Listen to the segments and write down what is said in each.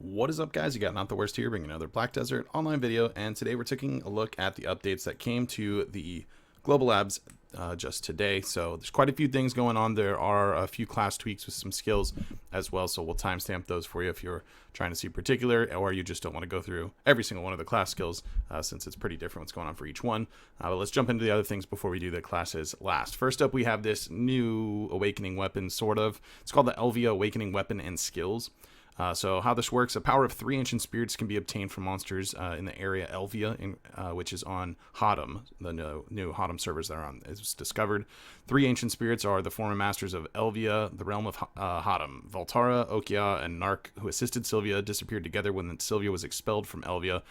What is up, guys? You got NotTheWorst here, bringing another Black Desert online video, and today we're taking a look at the updates that came to the Global Labs just today. So there's quite a few things going on. There are a few class tweaks with some skills as well, so we'll timestamp those for you if you're trying to see particular, or you just don't want to go through every single one of the class skills since it's pretty different what's going on for each one. But let's jump into the other things before we do the classes last. First up, we have this new awakening weapon, sort of. It's called the Elvia Awakening Weapon and Skills. So how this works, a power of 3 ancient spirits can be obtained from monsters in the area Elvia, which is on Hodum, the new Hodum servers that are on. It's discovered. 3 ancient spirits are the former masters of Elvia, the realm of Hodum. Voltara, Okia, and Nark, who assisted Sylvia, disappeared together when Sylvia was expelled from Elvia.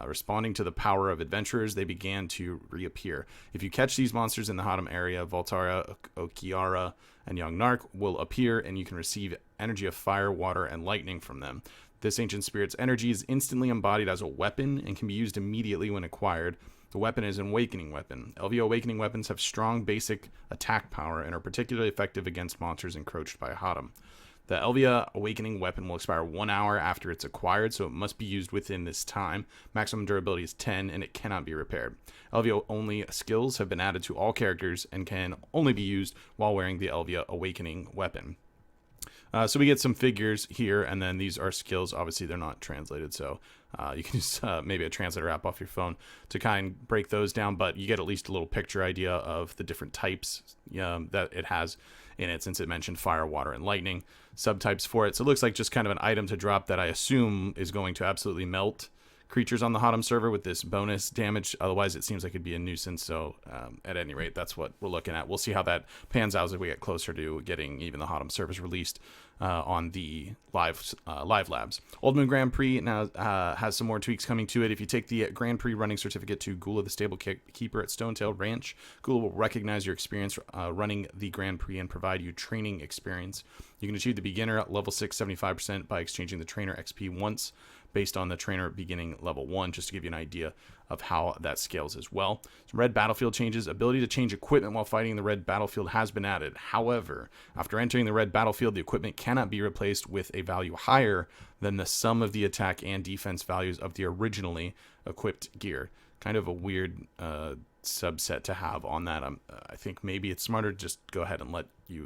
Responding to the power of adventurers, they began to reappear. If you catch these monsters in the Hodum area, Voltara, Okiara, and young Nark will appear, and you can receive energy of fire, water, and lightning from them. This ancient spirit's energy is instantly embodied as a weapon and can be used immediately when acquired. The weapon is an awakening weapon. Elvia awakening weapons have strong basic attack power and are particularly effective against monsters encroached by Hodum. The Elvia Awakening weapon will expire 1 hour after it's acquired, so it must be used within this time. Maximum durability is 10, and it cannot be repaired. Elvia-only skills have been added to all characters and can only be used while wearing the Elvia Awakening weapon. So we get some figures here, and then these are skills. Obviously, they're not translated, so you can use maybe a translator app off your phone to kind of break those down, but you get at least a little picture idea of the different types that it has in it, since it mentioned fire, water, and lightning subtypes for it. So it looks like just kind of an item to drop that I assume is going to absolutely melt creatures on the Hodum server with this bonus damage. Otherwise, it seems like it'd be a nuisance. So at any rate, that's what we're looking at. We'll see how that pans out as we get closer to getting even the Hodum servers released on the live labs. Old Moon Grand Prix now has some more tweaks coming to it. If you take the Grand Prix running certificate to Gula, the stable keeper at Stonetail Ranch, Gula will recognize your experience running the Grand Prix and provide you training experience. You can achieve the beginner at level 6 75% by exchanging the trainer XP once, based on the trainer beginning level 1, just to give you an idea of how that scales as well. Some red battlefield changes. Ability to change equipment while fighting in the red battlefield has been added. However, after entering the red battlefield, the equipment cannot be replaced with a value higher than the sum of the attack and defense values of the originally equipped gear. Kind of a weird subset to have on that. I think maybe it's smarter to just go ahead and let you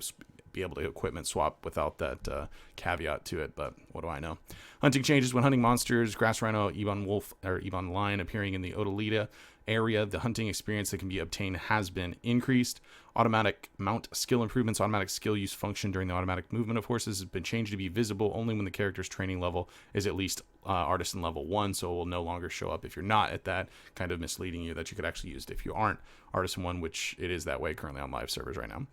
be able to equipment swap without that caveat to it, but what do I know? Hunting changes. When hunting monsters, grass rhino, Ebon wolf, or Ebon lion appearing in the Odalita area, the hunting experience that can be obtained has been increased. Automatic mount skill improvements. Automatic skill use function during the automatic movement of horses has been changed to be visible only when the character's training level is at least artisan level 1, so it will no longer show up if you're not at that, kind of misleading you that you could actually use it if you aren't artisan 1, which it is that way currently on live servers right now.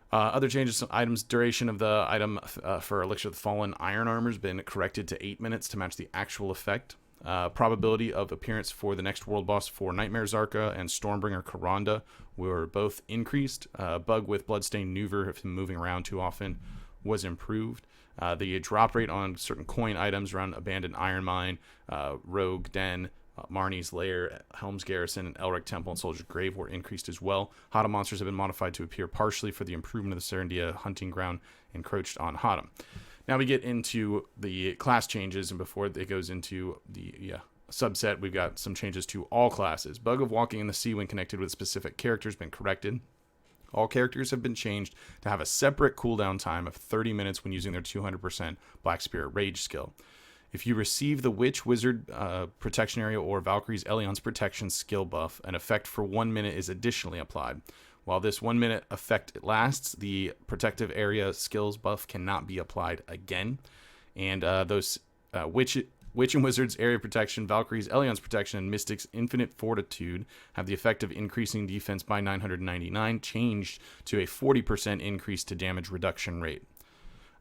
Other changes, some items, duration of the item for Elixir of the Fallen Iron Armor has been corrected to 8 minutes to match the actual effect. Probability of appearance for the next world boss for Nightmare Zarka and Stormbringer Karanda were both increased. Bug with Bloodstained Nuver, if moving around too often, was improved. The drop rate on certain coin items around Abandoned Iron Mine, Rogue Den, Marnie's Lair, Helm's Garrison, and Elric Temple and Soldier's Grave were increased as well. Hodum monsters have been modified to appear partially for the improvement of the Serendia hunting ground encroached on Hodum. Now we get into the class changes, and before it goes into the subset, we've got some changes to all classes. Bug of walking in the sea when connected with specific characters has been corrected. All characters have been changed to have a separate cooldown time of 30 minutes when using their 200% Black Spirit Rage skill. If you receive the Witch, Wizard Protection Area or Valkyrie's Elion's Protection skill buff, an effect for 1 minute is additionally applied. While this 1 minute effect lasts, the Protective Area skills buff cannot be applied again. And those Witch and Wizard's Area Protection, Valkyrie's Elion's Protection, and Mystic's Infinite Fortitude have the effect of increasing defense by 999, changed to a 40% increase to damage reduction rate.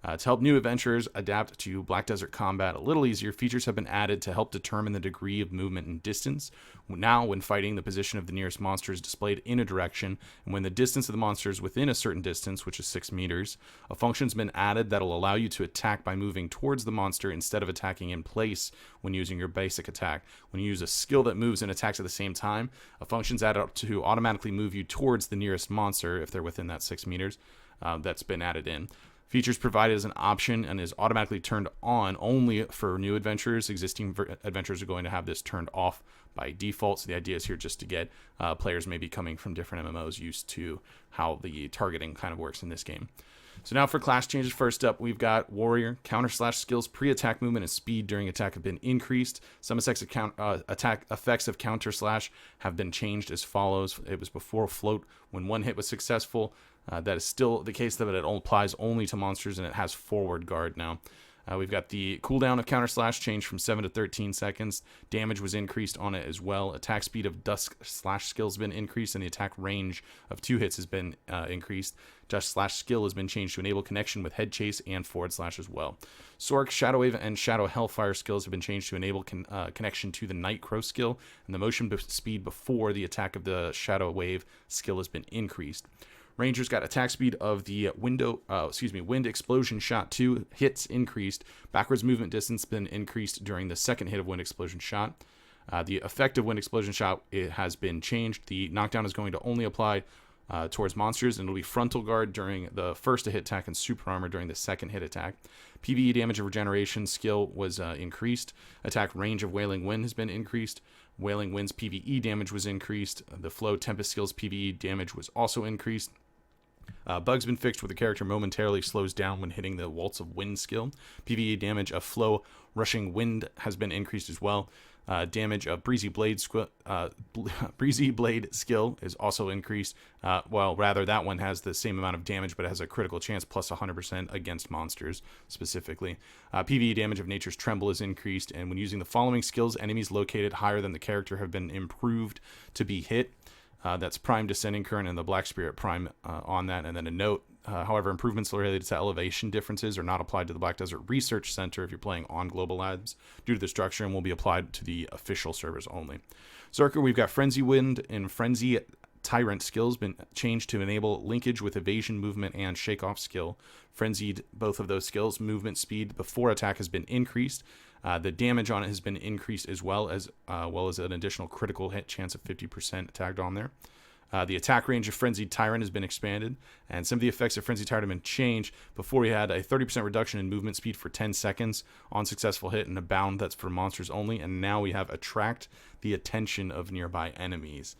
To help new adventurers adapt to Black Desert combat a little easier, features have been added to help determine the degree of movement and distance. Now, when fighting, the position of the nearest monster is displayed in a direction, and when the distance of the monster is within a certain distance, which is 6 meters, a function's been added that will allow you to attack by moving towards the monster instead of attacking in place when using your basic attack. When you use a skill that moves and attacks at the same time, a function's added to automatically move you towards the nearest monster if they're within that 6 meters. That's been added in. Features provided as an option and is automatically turned on only for new adventures. Existing adventures are going to have this turned off by default. So the idea is here just to get players maybe coming from different MMOs used to how the targeting kind of works in this game. So now for class changes. First up, we've got Warrior. Counter slash skills, pre-attack movement, and speed during attack have been increased. Some attack effects of counter slash have been changed as follows. It was before float when one hit was successful. That is still the case, but it applies only to monsters, and it has forward guard now. We've got the cooldown of counter slash changed from 7 to 13 seconds. Damage was increased on it as well. Attack speed of dusk slash skills has been increased, and the attack range of 2 hits has been increased. Dusk slash skill has been changed to enable connection with head chase and forward slash as well. Sork, Shadow Wave, and Shadow Hellfire skills have been changed to enable connection to the Night Crow skill, and the motion speed before the attack of the Shadow Wave skill has been increased. Rangers got attack speed of the Wind Explosion Shot 2 hits increased. Backwards movement distance been increased during the second hit of Wind Explosion Shot. The effect of Wind Explosion Shot has been changed. The knockdown is going to only apply towards monsters, and it'll be frontal guard during the first hit attack and super armor during the second hit attack. PvE damage of regeneration skill was increased. Attack range of Wailing Wind has been increased. Wailing Wind's PvE damage was increased. The Flow Tempest skill's PvE damage was also increased. Bug's been fixed where the character momentarily slows down when hitting the Waltz of Wind skill. PvE damage of Flow Rushing Wind has been increased as well. Damage of Breezy Blade skill is also increased. That one has the same amount of damage, but it has a critical chance plus 100% against monsters specifically. PvE damage of Nature's Tremble is increased, and when using the following skills, enemies located higher than the character have been improved to be hit. That's Prime Descending Current and the Black Spirit Prime on that. And then a note, however, improvements related to elevation differences are not applied to the Black Desert Research Center if you're playing on Global Labs due to the structure, and will be applied to the official servers only. Zerker, we've got Frenzy Wind and Frenzy Tyrant skills been changed to enable linkage with evasion, movement, and shake-off skill. Frenzied both of those skills. Movement speed before attack has been increased. The damage on it has been increased as well as an additional critical hit chance of 50% tagged on there. The attack range of Frenzied Tyrant has been expanded, and some of the effects of Frenzied Tyrant have been changed. Before we had a 30% reduction in movement speed for 10 seconds on successful hit, and a bound that's for monsters only, and now we have attract the attention of nearby enemies.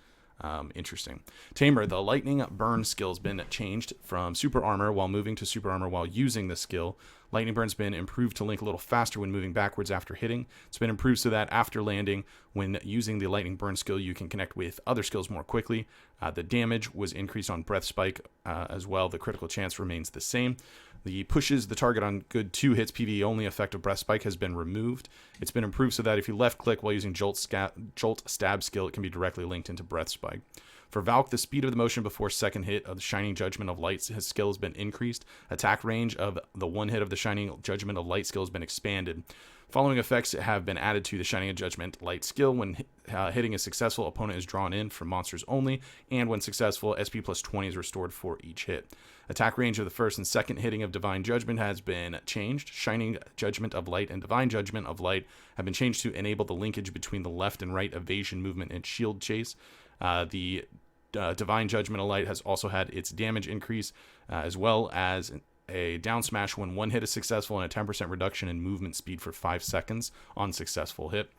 Interesting. Tamer, the Lightning Burn skill has been changed from Super Armor while moving to Super Armor while using the skill. Lightning Burn's been improved to link a little faster when moving backwards after hitting. It's been improved so that after landing, when using the Lightning Burn skill, you can connect with other skills more quickly. The damage was increased on Breath Spike as well. The critical chance remains the same. The pushes the target on good 2 hits PvE only effect of Breath Spike has been removed. It's been improved so that if you left click while using Jolt Stab skill, it can be directly linked into Breath Spike. For Valk, the speed of the motion before second hit of the Shining Judgment of Light, his skill has been increased. Attack range of the one hit of the Shining Judgment of Light skill has been expanded. Following effects have been added to the Shining Judgment Light skill. When hitting a successful, opponent is drawn in from monsters only, and when successful, SP plus 20 is restored for each hit. Attack range of the first and second hitting of Divine Judgment has been changed. Shining Judgment of Light and Divine Judgment of Light have been changed to enable the linkage between the left and right evasion, movement, and shield chase. The Divine Judgment of Light has also had its damage increase, as well as a down smash when one hit is successful, and a 10% reduction in movement speed for 5 seconds on successful hit.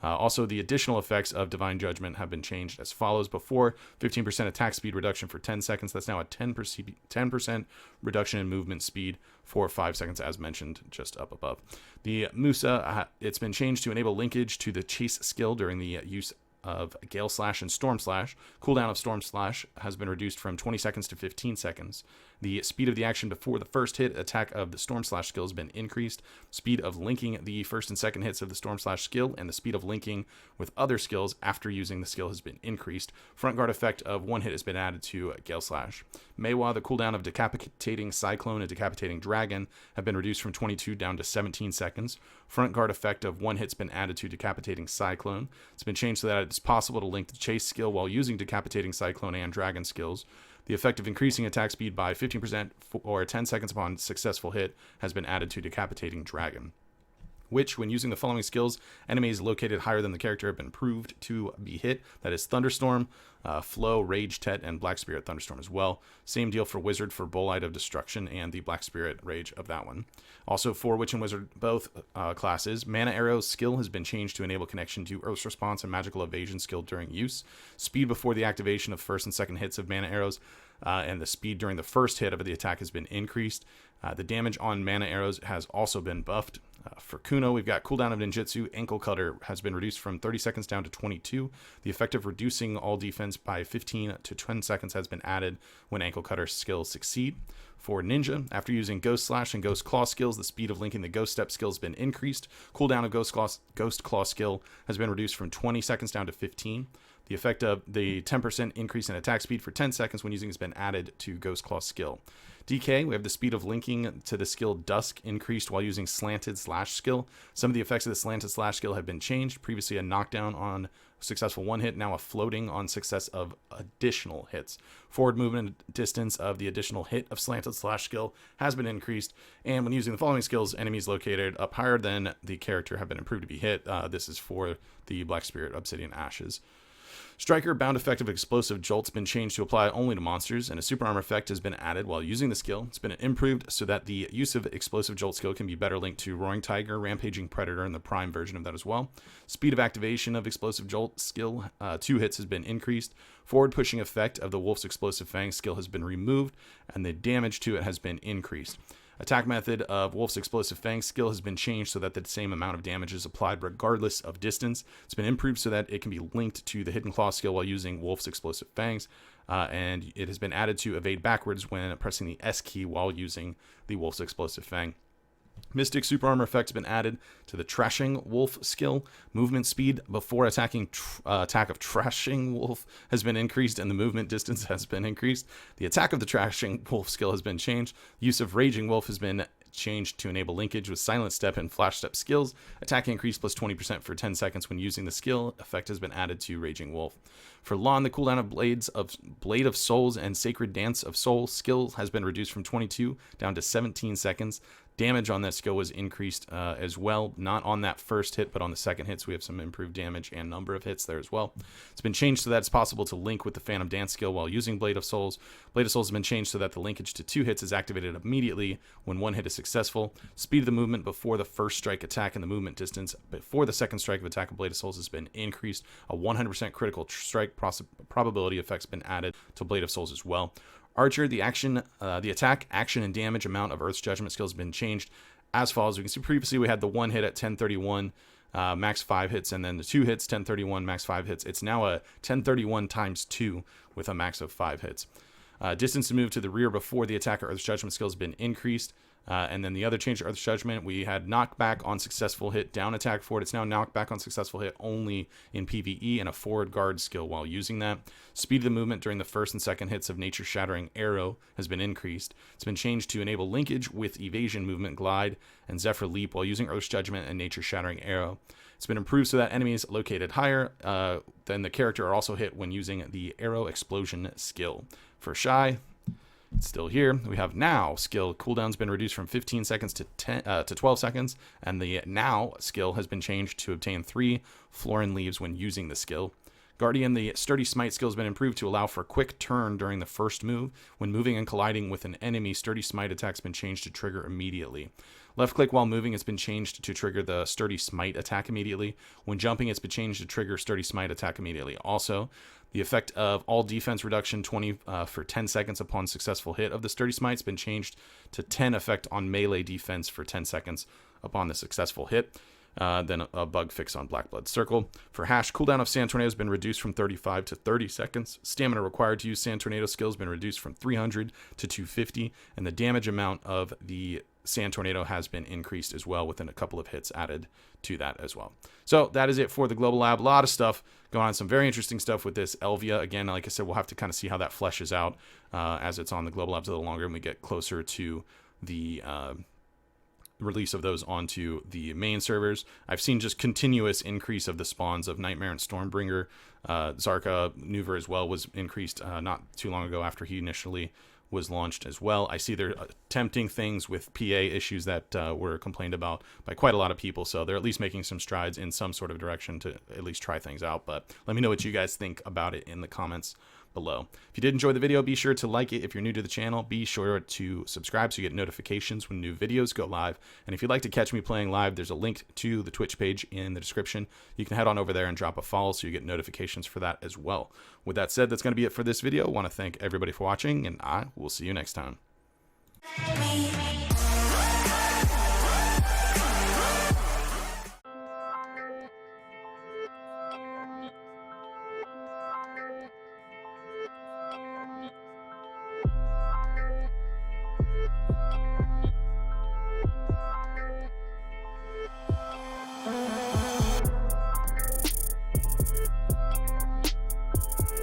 Also, the additional effects of Divine Judgment have been changed as follows. Before, 15% attack speed reduction for 10 seconds. That's now a 10% reduction in movement speed for 5 seconds, as mentioned just up above. The Musa, it's been changed to enable linkage to the chase skill during the use of Gale Slash and Storm Slash. Cooldown of Storm Slash has been reduced from 20 seconds to 15 seconds. The speed of the action before the first hit attack of the Storm Slash skill has been increased. Speed of linking the first and second hits of the Storm Slash skill, and the speed of linking with other skills after using the skill has been increased. Front guard effect of one hit has been added to Gale Slash. Meiwa, the cooldown of Decapitating Cyclone and Decapitating Dragon have been reduced from 22 down to 17 seconds. Front guard effect of one hit's been added to Decapitating Cyclone. It's been changed so that it's possible to link the chase skill while using Decapitating Cyclone and Dragon skills. The effect of increasing attack speed by 15% or 10 seconds upon successful hit has been added to Decapitating Dragon. which, when using the following skills, enemies located higher than the character have been proved to be hit. That is Thunderstorm, Flow, Rage, Tet, and Black Spirit Thunderstorm as well. Same deal for Wizard for Bolide of Destruction and the Black Spirit Rage of that one. Also for Witch and Wizard, both classes, Mana Arrow's skill has been changed to enable connection to Earth's Response and Magical Evasion skill during use. Speed before the activation of first and second hits of Mana Arrows, and the speed during the first hit of the attack has been increased. The damage on Mana Arrows has also been buffed. For Kuno, we've got cooldown of Ninjutsu. Ankle Cutter has been reduced from 30 seconds down to 22. The effect of reducing all defense by 15 to 10 seconds has been added when Ankle Cutter skills succeed. For Ninja, after using Ghost Slash and Ghost Claw skills, the speed of linking the Ghost Step skill has been increased. Cooldown of Ghost Claw skill has been reduced from 20 seconds down to 15. The effect of the 10% increase in attack speed for 10 seconds when using has been added to Ghost Claw skill. DK, we have the speed of linking to the skill Dusk increased while using Slanted Slash skill. Some of the effects of the Slanted Slash skill have been changed. Previously a knockdown on successful one hit, now a floating on success of additional hits. Forward movement distance of the additional hit of Slanted Slash skill has been increased, and when using the following skills, enemies located up higher than the character have been improved to be hit. This is for the Black Spirit Obsidian Ashes. Striker, bound effect of explosive jolt's been changed to apply only to monsters, and a super armor effect has been added while using the skill. It's been improved so that the use of explosive jolt skill can be better linked to Roaring Tiger, Rampaging Predator, and the prime version of that as well. Speed of activation of explosive jolt skill, 2 hits has been increased. Forward pushing effect of the Wolf's explosive fang skill has been removed, and the damage to it has been increased. Attack method of Wolf's Explosive Fang skill has been changed so that the same amount of damage is applied regardless of distance. It's been improved so that it can be linked to the Hidden Claw skill while using Wolf's Explosive Fangs, and it has been added to evade backwards when pressing the S key while using the Wolf's Explosive Fang. Mystic Super Armor effect has been added to the Trashing Wolf skill. Movement speed before attacking attack of Trashing Wolf has been increased, and the movement distance has been increased. The attack of the Trashing Wolf skill has been changed. Use of Raging Wolf has been changed to enable linkage with Silent Step and Flash Step skills. Attack increase plus 20% for 10 seconds when using the skill. Effect has been added to Raging Wolf. For Lon, the cooldown of Blade of Souls and Sacred Dance of Soul skill has been reduced from 22 down to 17 seconds. Damage on that skill was increased as well, not on that first hit, but on the second hit, so we have some improved damage and number of hits there as well. It's been changed so that it's possible to link with the Phantom Dance skill while using Blade of Souls. Blade of Souls has been changed so that the linkage to 2 hits is activated immediately when 1 hit is successful. Speed of the movement before the first strike attack and the movement distance before the second strike of attack of Blade of Souls has been increased. A 100% critical strike probability effect's been added to Blade of Souls as well. Archer, the attack, action, and damage amount of Earth's Judgment skill has been changed as follows. We can see previously we had the 1 hit at 1031, max 5 hits, and then the 2 hits, 1031, max 5 hits. It's now a 1031 times 2 with a max of 5 hits. Distance to move to the rear before the attack of Earth's Judgment skill has been increased. And then the other change to Earth's Judgment, we had knockback on successful hit, down attack forward. It's now knockback on successful hit only in PvE, and a forward guard skill while using that. Speed of the movement during the first and second hits of Nature Shattering Arrow has been increased. It's been changed to enable linkage with Evasion, Movement, Glide, and Zephyr Leap while using Earth's Judgment and Nature Shattering Arrow. It's been improved so that enemies located higher than the character are also hit when using the Arrow Explosion skill. For Shy, it's still here. We have Now skill. Cooldown's been reduced from 15 seconds to 12 seconds, and the Now skill has been changed to obtain 3 Florin Leaves when using the skill. Guardian, the Sturdy Smite skill has been improved to allow for quick turn during the first move. When moving and colliding with an enemy, Sturdy Smite attack has been changed to trigger immediately. Left click while moving has been changed to trigger the Sturdy Smite attack immediately. When jumping, it's been changed to trigger Sturdy Smite attack immediately. Also, the effect of all defense reduction 20 for 10 seconds upon successful hit of the Sturdy Smite has been changed to 10 effect on melee defense for 10 seconds upon the successful hit. Then a bug fix on Black Blood Circle. For Hash, cooldown of Sand Tornado has been reduced from 35 to 30 seconds. Stamina required to use Sand Tornado skill has been reduced from 300 to 250. And the damage amount of the Sand Tornado has been increased as well, within a couple of hits added to that as well. So that is it for the Global Lab. A lot of stuff going on, some very interesting stuff with this Elvia. Again, like I said, we'll have to kind of see how that fleshes out as it's on the Global Labs a little longer and we get closer to the release of those onto the main servers. I've seen just continuous increase of the spawns of Nightmare and Stormbringer. Zarka Nuver as well was increased not too long ago after he initially was launched as well. I see they're attempting things with PA issues that were complained about by quite a lot of people, so they're at least making some strides in some sort of direction to at least try things out. But let me know what you guys think about it in the comments below. If you did enjoy the video, be sure to like it. If you're new to the channel, be sure to subscribe so you get notifications when new videos go live. And if you'd like to catch me playing live, there's a link to the Twitch page in the description. You can head on over there and drop a follow so you get notifications for that as well. With that said, that's going to be it for this video. I want to thank everybody for watching, and I will see you next time.